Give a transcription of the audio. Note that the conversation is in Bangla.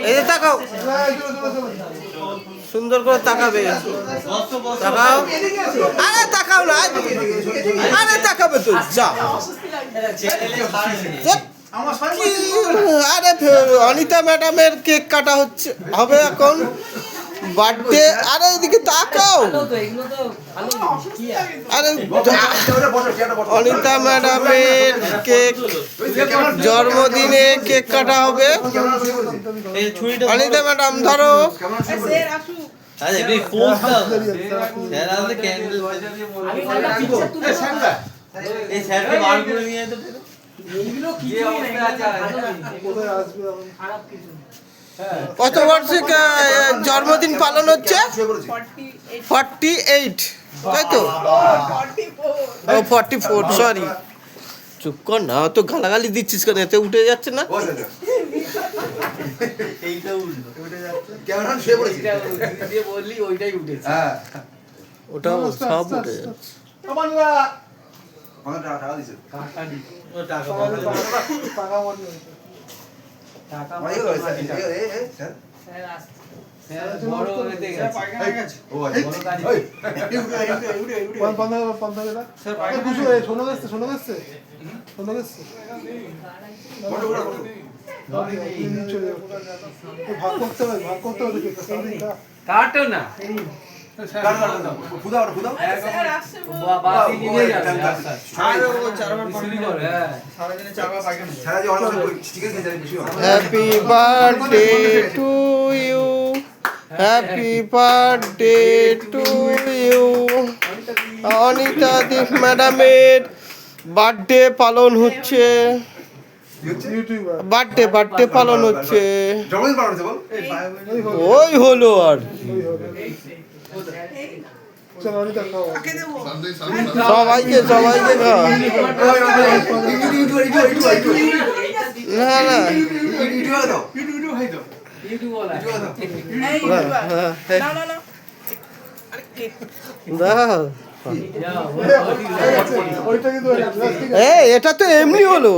এই যে তাকাও, সুন্দর করে তাকাবে, তাকাও। আরে তাকাও না, আরে তাকাবে তো, যা। আরে অনিতা ম্যাডামের কেক কাটা হচ্ছে, হবে এখন বার্থডে। আরে এদিকে তাকাও, আরে অনিতা ম্যাডামের কেক, জন্মদিনে কেক কাটা হবে। অনিতা ম্যাডাম ধরো। কত বার্ষিক জন্মদিন পালন হচ্ছে? 48, তাই তো? ও 44, সরি। চুপ কর না, তো গালাগালি দিচ্ছিস কেন? এতে উঠে যাচ্ছে না? ওটাও সব উঠে যাচ্ছে। কাটো না happy birthday to you, happy birthday to you. Anita Deep ম্যাডামের বার্থডে পালন হচ্ছে, বার্থডে পালন হচ্ছে। ওই হলো আর সবাইকে সবাইকে না না এটা তো এমনি হলো।